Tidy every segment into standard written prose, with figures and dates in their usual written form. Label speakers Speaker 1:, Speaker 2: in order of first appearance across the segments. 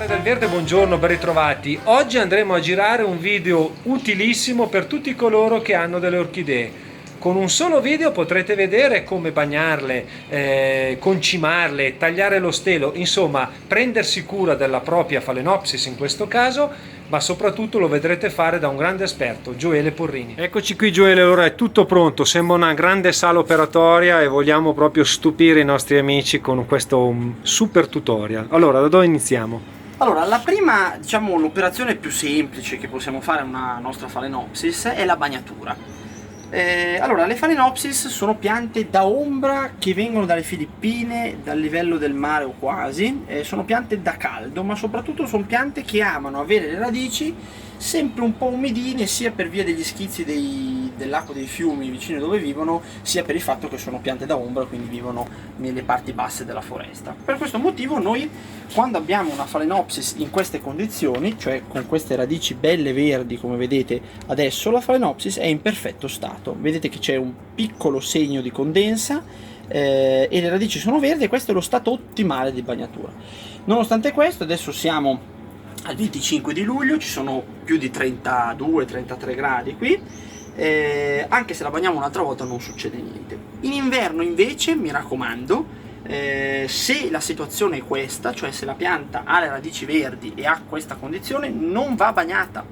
Speaker 1: del Verde, buongiorno, ben ritrovati. Oggi andremo a girare un video utilissimo per tutti coloro che hanno delle orchidee. Con un solo video potrete vedere come bagnarle, concimarle, tagliare lo stelo, insomma prendersi cura della propria Phalaenopsis in questo caso, ma soprattutto lo vedrete fare da un grande esperto, Gioele Porrini. Eccoci qui Gioele, ora è tutto pronto, sembra una grande sala operatoria e vogliamo proprio stupire i nostri amici con questo super tutorial. Allora, da dove iniziamo?
Speaker 2: Allora, la prima, diciamo, l'operazione più semplice che possiamo fare a una nostra Phalaenopsis è la bagnatura. Allora, le Phalaenopsis sono piante da ombra che vengono dalle Filippine, dal livello del mare o quasi, sono piante da caldo, ma soprattutto sono piante che amano avere le radici sempre un po' umidine, sia per via degli schizzi dell'acqua dei fiumi vicino dove vivono, sia per il fatto che sono piante da ombra, quindi vivono nelle parti basse della foresta. Per questo motivo noi, quando abbiamo una Phalaenopsis in queste condizioni, cioè con queste radici belle verdi come vedete adesso, la Phalaenopsis è in perfetto stato. Vedete che c'è un piccolo segno di condensa e le radici sono verdi, e questo è lo stato ottimale di bagnatura. Nonostante questo, adesso siamo al 25 di luglio, ci sono più di 32-33 gradi qui, anche se la bagniamo un'altra volta non succede niente. In inverno invece, mi raccomando, se la situazione è questa, cioè se la pianta ha le radici verdi e ha questa condizione, non va bagnata.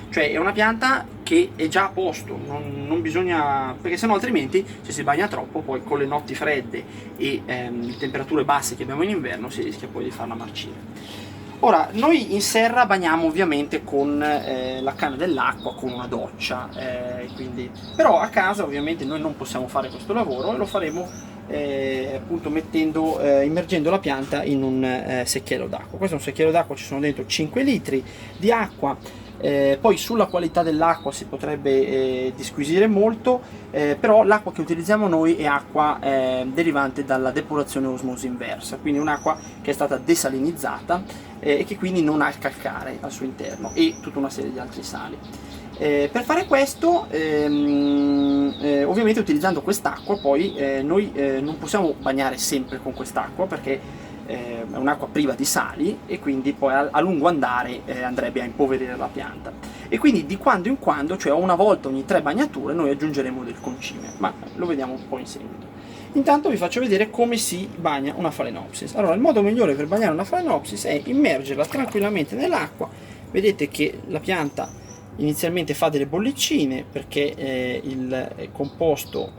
Speaker 2: Cioè è una pianta che è già a posto, non bisogna, perché sennò altrimenti se si bagna troppo, poi con le notti fredde e le temperature basse che abbiamo in inverno, si rischia poi di farla marcire. Ora, noi in serra bagniamo ovviamente con la canna dell'acqua, con una doccia, però a casa ovviamente noi non possiamo fare questo lavoro e lo faremo appunto immergendo la pianta in un secchiello d'acqua. Questo è un secchiello d'acqua, ci sono dentro 5 litri di acqua. Poi sulla qualità dell'acqua si potrebbe disquisire molto, però l'acqua che utilizziamo noi è acqua derivante dalla depurazione osmosi inversa, quindi un'acqua che è stata desalinizzata e che quindi non ha il calcare al suo interno e tutta una serie di altri sali. Per fare questo, ovviamente utilizzando quest'acqua, poi noi non possiamo bagnare sempre con quest'acqua, perché è un'acqua priva di sali e quindi poi a lungo andare andrebbe a impoverire la pianta, e quindi di quando in quando, cioè una volta ogni 3 bagnature, noi aggiungeremo del concime, ma lo vediamo un po' in seguito. Intanto vi faccio vedere come si bagna una Phalaenopsis. Allora, il modo migliore per bagnare una Phalaenopsis è immergerla tranquillamente nell'acqua. Vedete che la pianta inizialmente fa delle bollicine perché il composto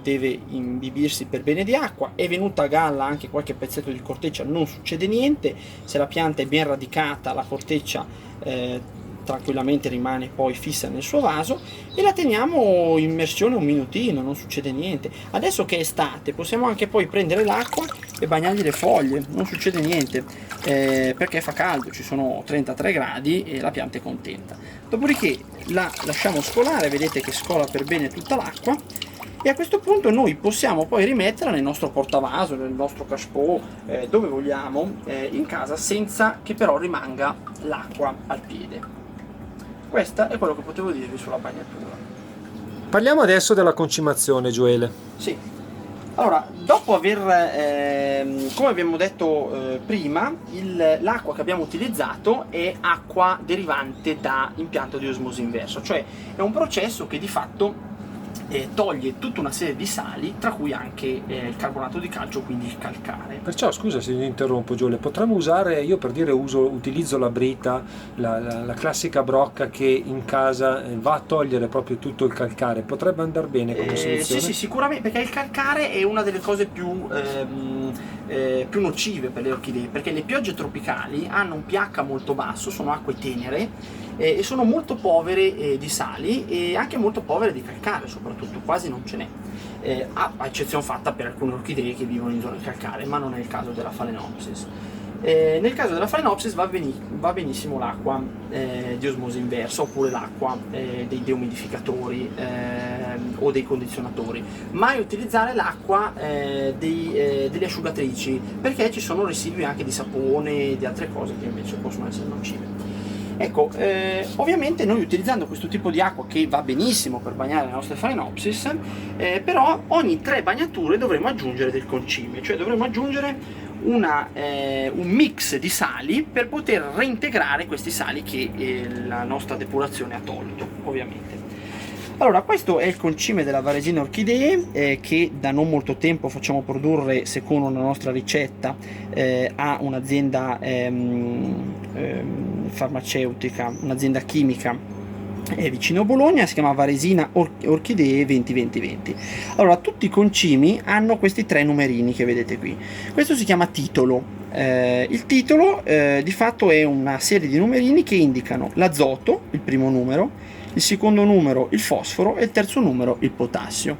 Speaker 2: deve imbibirsi per bene di acqua. È venuta a galla anche qualche pezzetto di corteccia, non succede niente. Se la pianta è ben radicata, la corteccia tranquillamente rimane poi fissa nel suo vaso, e la teniamo in immersione un minutino, non succede niente. Adesso che è estate possiamo anche poi prendere l'acqua e bagnargli le foglie, non succede niente, perché fa caldo, ci sono 33 gradi e la pianta è contenta. Dopodiché la lasciamo scolare, vedete che scola per bene tutta l'acqua, e a questo punto noi possiamo poi rimetterla nel nostro portavaso, nel nostro cachepot, dove vogliamo in casa, senza che però rimanga l'acqua al piede. Questo è quello che potevo dirvi sulla bagnatura.
Speaker 1: Parliamo adesso della concimazione, Gioele.
Speaker 2: Sì. Allora, dopo aver, come abbiamo detto prima, l'acqua che abbiamo utilizzato è acqua derivante da impianto di osmosi inverso, cioè è un processo che di fatto toglie tutta una serie di sali, tra cui anche il carbonato di calcio, quindi il calcare.
Speaker 1: Perciò, scusa se ti interrompo Gioele, potremmo usare, io per dire utilizzo la brita, la classica brocca che in casa va a togliere proprio tutto il calcare, potrebbe andare bene come soluzione?
Speaker 2: Sì, sicuramente, perché il calcare è una delle cose più nocive per le orchidee, perché le piogge tropicali hanno un pH molto basso, sono acque tenere e sono molto povere di sali e anche molto povere di calcare, soprattutto quasi non ce n'è, a eccezione fatta per alcune orchidee che vivono in zone calcaree, ma non è il caso della Phalaenopsis. Nel caso della Phalaenopsis va benissimo l'acqua di osmosi inversa, oppure l'acqua dei deumidificatori o dei condizionatori. Mai utilizzare l'acqua delle asciugatrici, perché ci sono residui anche di sapone e di altre cose che invece possono essere nocive. Ecco, ovviamente noi utilizzando questo tipo di acqua, che va benissimo per bagnare le nostre Phalaenopsis, però ogni 3 bagnature dovremo aggiungere del concime, cioè dovremo aggiungere un mix di sali per poter reintegrare questi sali che la nostra depurazione ha tolto, ovviamente. Allora, questo è il concime della Varesina Orchidee, che da non molto tempo facciamo produrre secondo una nostra ricetta a un'azienda farmaceutica, un'azienda chimica vicino a Bologna, si chiama Varesina Orchidee 20-20-20. Allora, tutti i concimi hanno questi 3 numerini che vedete qui. Questo si chiama titolo. Il titolo di fatto è una serie di numerini che indicano l'azoto, il primo numero, il secondo numero il fosforo e il terzo numero il potassio.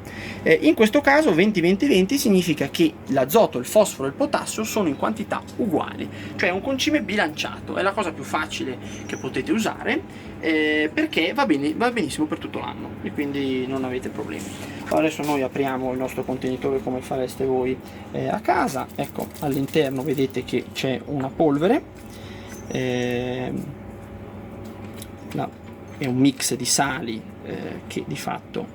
Speaker 2: In questo caso 20-20-20 significa che l'azoto, il fosforo e il potassio sono in quantità uguali, cioè un concime bilanciato. È la cosa più facile che potete usare perché va benissimo per tutto l'anno e quindi non avete problemi. Allora, adesso noi apriamo il nostro contenitore come fareste voi a casa. Ecco, all'interno vedete che c'è una polvere, è un mix di sali che di fatto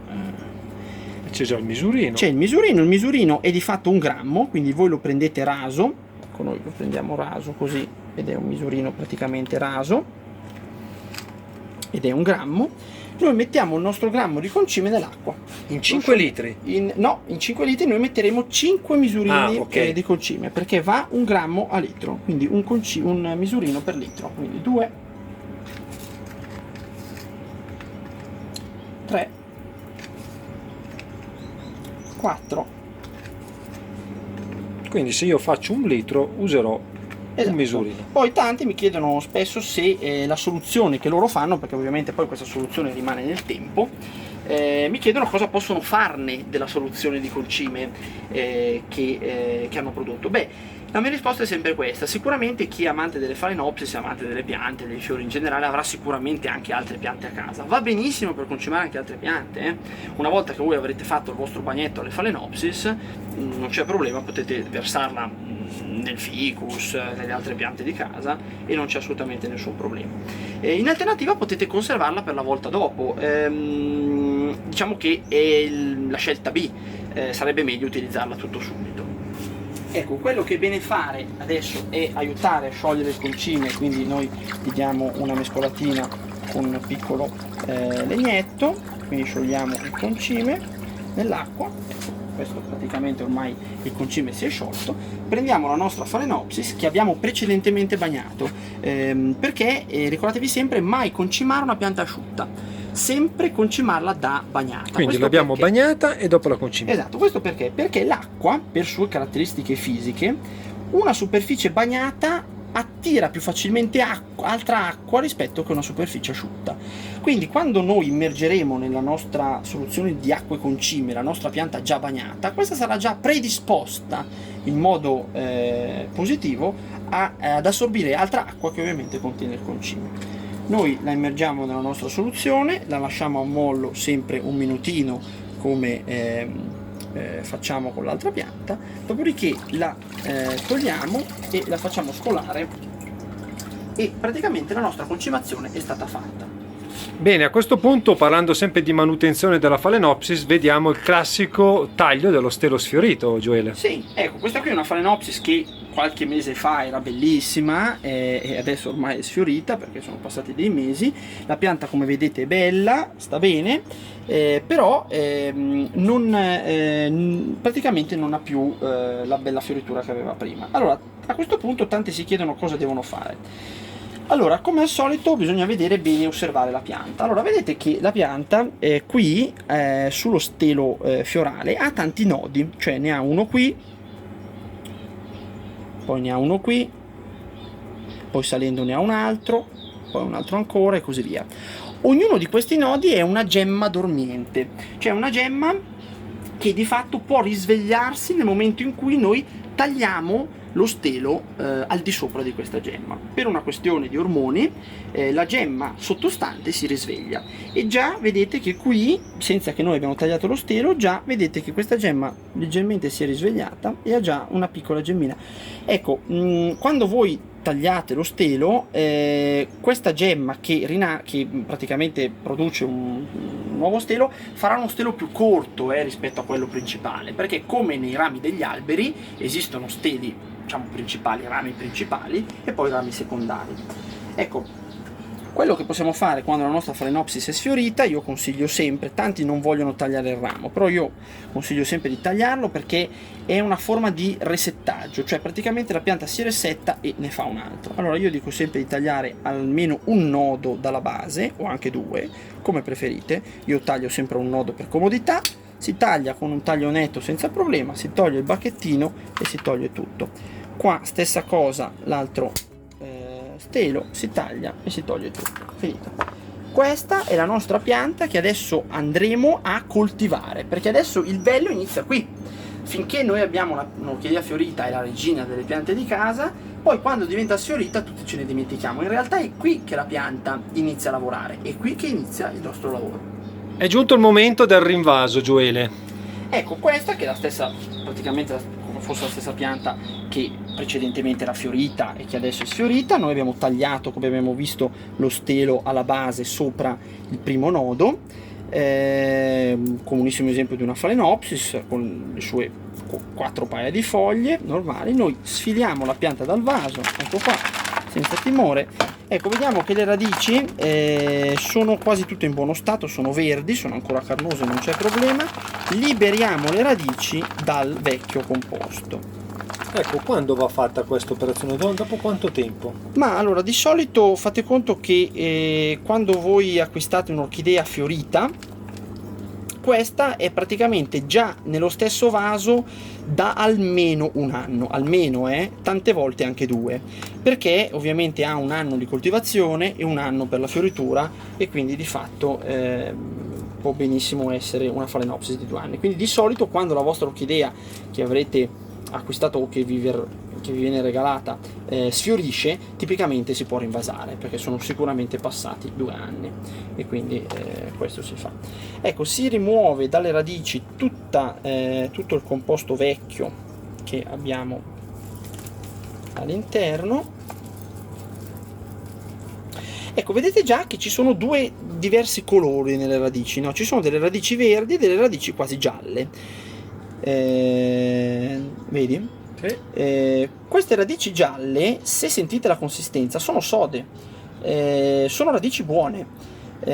Speaker 1: c'è già il misurino.
Speaker 2: C'è il misurino è di fatto 1 grammo, quindi voi lo prendete raso. Ecco, noi lo prendiamo raso così ed è un misurino praticamente raso ed è 1 grammo. Noi mettiamo il nostro grammo di concime nell'acqua.
Speaker 1: In 5 litri?
Speaker 2: In 5 litri noi metteremo 5 misurini di concime, perché va 1 grammo a litro, quindi un misurino per litro, quindi 2, 3, 4.
Speaker 1: Quindi se io faccio 1 litro userò un misurino.
Speaker 2: Poi tanti mi chiedono spesso se la soluzione che loro fanno, perché ovviamente poi questa soluzione rimane nel tempo, mi chiedono cosa possono farne della soluzione di concime che hanno prodotto. Beh, la mia risposta è sempre questa: sicuramente chi è amante delle Phalaenopsis, amante delle piante, dei fiori in generale, avrà sicuramente anche altre piante a casa. Va benissimo per concimare anche altre piante. Una volta che voi avrete fatto il vostro bagnetto alle Phalaenopsis, non c'è problema, potete versarla nel ficus, nelle altre piante di casa e non c'è assolutamente nessun problema. In alternativa potete conservarla per la volta dopo. Diciamo che è la scelta B, sarebbe meglio utilizzarla tutto subito. Ecco, quello che è bene fare adesso è aiutare a sciogliere il concime, quindi noi gli diamo una mescolatina con un piccolo legnetto, quindi sciogliamo il concime nell'acqua. Questo praticamente ormai il concime si è sciolto. Prendiamo la nostra Phalaenopsis che abbiamo precedentemente bagnato, perché ricordatevi sempre, mai concimare una pianta asciutta, sempre concimarla da bagnata.
Speaker 1: Quindi l'abbiamo bagnata e dopo la concimiamo.
Speaker 2: Esatto, questo perché? Perché l'acqua, per sue caratteristiche fisiche, una superficie bagnata attira più facilmente altra acqua rispetto che una superficie asciutta. Quindi quando noi immergeremo nella nostra soluzione di acqua e concime la nostra pianta già bagnata, questa sarà già predisposta in modo positivo ad assorbire altra acqua che ovviamente contiene il concime. Noi la immergiamo nella nostra soluzione, la lasciamo a mollo sempre un minutino come facciamo con l'altra pianta, dopodiché la togliamo e la facciamo scolare e praticamente la nostra concimazione è stata fatta.
Speaker 1: Bene, a questo punto, parlando sempre di manutenzione della Phalaenopsis, vediamo il classico taglio dello stelo sfiorito, Gioele.
Speaker 2: Sì, ecco, questa qui è una Phalaenopsis che qualche mese fa era bellissima e adesso ormai è sfiorita perché sono passati dei mesi. La pianta, come vedete, è bella, sta bene, però praticamente non ha più la bella fioritura che aveva prima. Allora, a questo punto tanti si chiedono cosa devono fare. Allora, come al solito bisogna vedere bene e osservare la pianta. Allora, vedete che la pianta qui sullo stelo fiorale ha tanti nodi, cioè ne ha uno qui, poi ne ha uno qui, poi salendo ne ha un altro, poi un altro ancora e così via. Ognuno di questi nodi è una gemma dormiente, cioè una gemma che di fatto può risvegliarsi nel momento in cui noi tagliamo lo stelo al di sopra di questa gemma. Per una questione di ormoni la gemma sottostante si risveglia e già vedete che qui, senza che noi abbiamo tagliato lo stelo, già vedete che questa gemma leggermente si è risvegliata e ha già una piccola gemmina. Ecco, quando voi tagliate lo stelo, questa gemma che praticamente produce un nuovo stelo farà uno stelo più corto rispetto a quello principale, perché come nei rami degli alberi esistono steli diciamo principali, rami principali e poi rami secondari. Ecco, quello che possiamo fare quando la nostra Phalaenopsis è sfiorita, io consiglio sempre, tanti non vogliono tagliare il ramo, però io consiglio sempre di tagliarlo perché è una forma di resettaggio, cioè praticamente la pianta si resetta e ne fa un altro. Allora io dico sempre di tagliare almeno un nodo dalla base, o anche due, come preferite. Io taglio sempre un nodo per comodità, si taglia con un taglio netto senza problema, si toglie il bacchettino e si toglie tutto. Qua stessa cosa, l'altro stelo, si taglia e si toglie tutto, finito. Questa è la nostra pianta che adesso andremo a coltivare, perché adesso il bello inizia qui. Finché noi abbiamo un'orchidea fiorita, è la regina delle piante di casa, poi quando diventa sfiorita tutti ce ne dimentichiamo. In realtà è qui che la pianta inizia a lavorare, è qui che inizia il nostro lavoro.
Speaker 1: È giunto il momento del rinvaso, Gioele.
Speaker 2: Ecco, questa che è la stessa, praticamente come fosse la stessa pianta che precedentemente era fiorita e che adesso è sfiorita. Noi abbiamo tagliato, come abbiamo visto, lo stelo alla base sopra il primo nodo, comunissimo esempio di una Phalaenopsis con le sue 4 paia di foglie normali. Noi sfiliamo la pianta dal vaso, ecco qua, senza timore. Ecco, vediamo che le radici sono quasi tutte in buono stato, sono verdi, sono ancora carnose, non c'è problema. Liberiamo le radici dal vecchio composto.
Speaker 1: Ecco, quando va fatta questa operazione? Dopo quanto tempo?
Speaker 2: Ma allora, di solito fate conto che quando voi acquistate un'orchidea fiorita, questa è praticamente già nello stesso vaso da almeno un anno, almeno tante volte anche 2, perché ovviamente ha un anno di coltivazione e un anno per la fioritura, e quindi di fatto può benissimo essere una Phalaenopsis di 2 anni. Quindi di solito quando la vostra orchidea che avrete acquistato o che vi viene regalata sfiorisce, tipicamente si può rinvasare perché sono sicuramente passati 2 anni, e quindi questo si fa. Ecco, si rimuove dalle radici tutto il composto vecchio che abbiamo all'interno. Ecco, vedete già che ci sono 2 diversi colori nelle radici, no? Ci sono delle radici verdi e delle radici quasi gialle. Vedi? Sì. Queste radici gialle, se sentite la consistenza, sono sode, sono radici buone,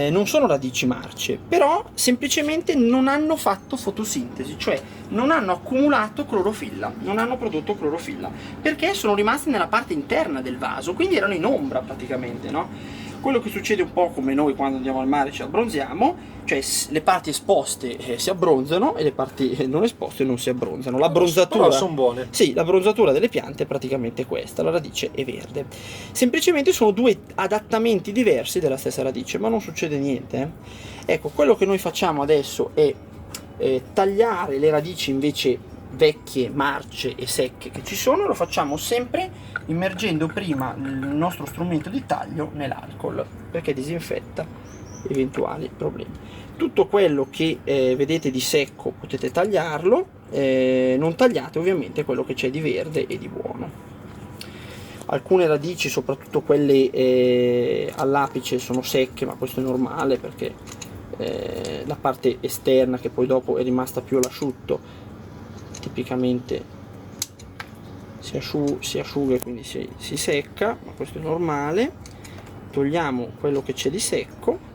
Speaker 2: non sono radici marce, però semplicemente non hanno fatto fotosintesi, cioè non hanno accumulato clorofilla, non hanno prodotto clorofilla, perché sono rimaste nella parte interna del vaso, quindi erano in ombra praticamente, no? Quello che succede un po' come noi quando andiamo al mare ci abbronziamo, cioè le parti esposte si abbronzano e le parti non esposte non si abbronzano. L'abbronzatura,
Speaker 1: però sono buone.
Speaker 2: sì, l'abbronzatura delle piante è praticamente questa, la radice è verde. Semplicemente sono 2 adattamenti diversi della stessa radice, ma non succede niente. Ecco, quello che noi facciamo adesso è tagliare le radici invece vecchie, marce e secche che ci sono. Lo facciamo sempre immergendo prima il nostro strumento di taglio nell'alcol, perché disinfetta eventuali problemi. Tutto quello che vedete di secco potete tagliarlo, non tagliate ovviamente quello che c'è di verde e di buono. Alcune radici, soprattutto quelle all'apice, sono secche, ma questo è normale perché la parte esterna, che poi dopo è rimasta più all'asciutto, tipicamente si asciuga e quindi si secca, ma questo è normale. Togliamo quello che c'è di secco,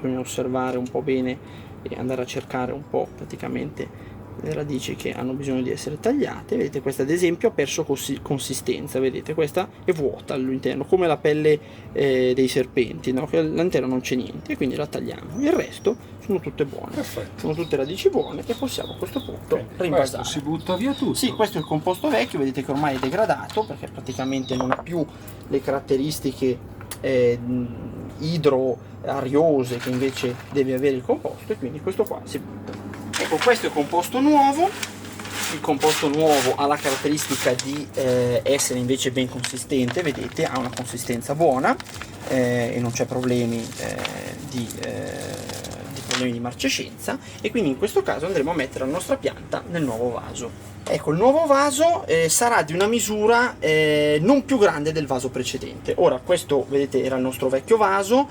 Speaker 2: bisogna osservare un po' bene e andare a cercare un po' praticamente le radici che hanno bisogno di essere tagliate. Vedete, questa ad esempio ha perso consistenza, vedete, questa è vuota all'interno, come la pelle dei serpenti, no? Che all'interno non c'è niente, e quindi la tagliamo. Il resto sono tutte buone.
Speaker 1: Perfetto.
Speaker 2: Sono tutte radici buone e possiamo a questo punto rinvasare.
Speaker 1: Si butta via tutto.
Speaker 2: Sì, questo è il composto vecchio, vedete che ormai è degradato perché praticamente non ha più le caratteristiche idroariose che invece deve avere il composto, e quindi questo qua si butta. Ecco, questo è il composto nuovo. Il composto nuovo ha la caratteristica di essere invece ben consistente, vedete, ha una consistenza buona e non c'è problemi di problemi di marcescenza, e quindi in questo caso andremo a mettere la nostra pianta nel nuovo vaso. Ecco, il nuovo vaso sarà di una misura non più grande del vaso precedente. Ora, questo vedete era il nostro vecchio vaso,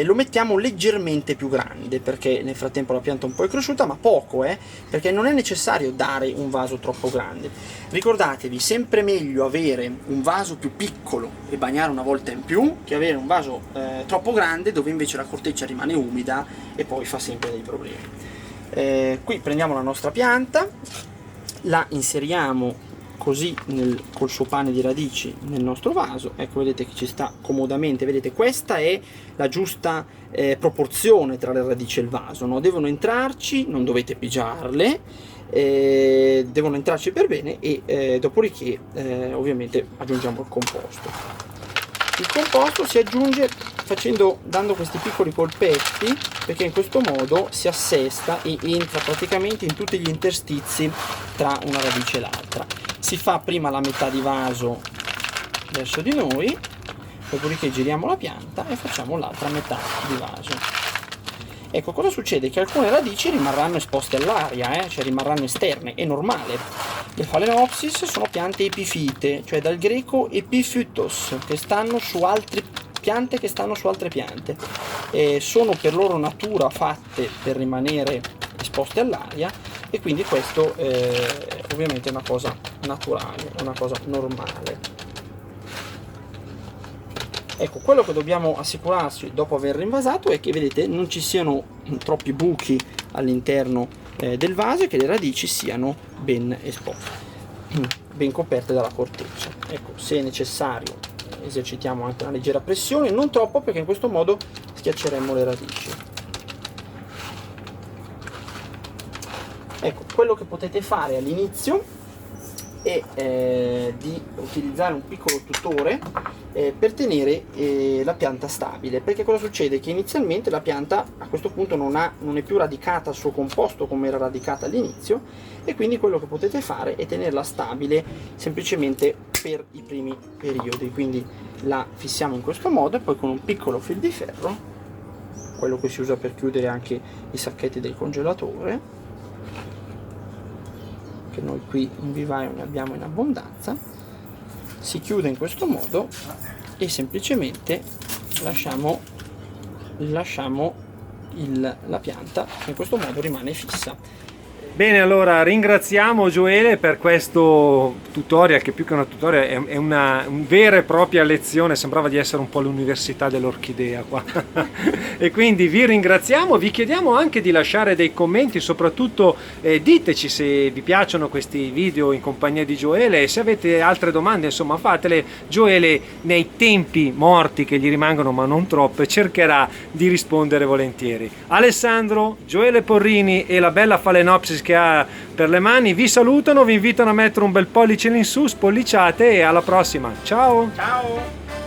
Speaker 2: lo mettiamo leggermente più grande perché nel frattempo la pianta un po' è cresciuta, ma poco, perché non è necessario dare un vaso troppo grande. Ricordatevi, sempre meglio avere un vaso più piccolo e bagnare una volta in più che avere un vaso troppo grande dove invece la corteccia rimane umida e poi fa sempre dei problemi. Qui prendiamo la nostra pianta, la inseriamo così col suo pane di radici nel nostro vaso. Ecco, vedete che ci sta comodamente. Vedete, questa è la giusta proporzione tra le radici e il vaso, no? Devono entrarci, non dovete pigiarle, devono entrarci per bene, e dopodiché ovviamente aggiungiamo il composto. Il composto si aggiunge dando questi piccoli colpetti, perché in questo modo si assesta e entra praticamente in tutti gli interstizi tra una radice e l'altra. Si fa prima la metà di vaso verso di noi, dopodiché giriamo la pianta e facciamo l'altra metà di vaso. Ecco, cosa succede? Che alcune radici rimarranno esposte all'aria, cioè rimarranno esterne, è normale. Le Phalaenopsis sono piante epifite, cioè dal greco epiphytos, che stanno su altre piante che stanno su altre piante. Sono per loro natura fatte per rimanere esposte all'aria, e quindi questo ovviamente è una cosa naturale, è una cosa normale. Ecco, quello che dobbiamo assicurarci dopo aver rinvasato è che, vedete, non ci siano troppi buchi all'interno del vaso e che le radici siano ben esposte, ben coperte dalla corteccia. Ecco, se è necessario esercitiamo anche una leggera pressione, non troppo perché in questo modo schiacceremo le radici. Ecco, quello che potete fare all'inizio è di utilizzare un piccolo tutore per tenere la pianta stabile, perché cosa succede? Che inizialmente la pianta a questo punto non è più radicata al suo composto come era radicata all'inizio, e quindi quello che potete fare è tenerla stabile semplicemente per i primi periodi. Quindi la fissiamo in questo modo e poi con un piccolo fil di ferro, quello che si usa per chiudere anche i sacchetti del congelatore, che noi qui in vivaio ne abbiamo in abbondanza, si chiude in questo modo e semplicemente lasciamo la pianta, in questo modo rimane fissa.
Speaker 1: Bene, allora ringraziamo Gioele per questo tutorial, che più che una tutorial è una vera e propria lezione, sembrava di essere un po' l'università dell'orchidea qua. E quindi vi ringraziamo, vi chiediamo anche di lasciare dei commenti, soprattutto diteci se vi piacciono questi video in compagnia di Gioele, e se avete altre domande, insomma, fatele. Gioele, nei tempi morti che gli rimangono, ma non troppe, cercherà di rispondere volentieri. Alessandro, Gioele Porrini e la bella Phalaenopsis che ha per le mani vi salutano, vi invitano a mettere un bel pollice in su, spolliciate, e alla prossima. Ciao!
Speaker 2: Ciao!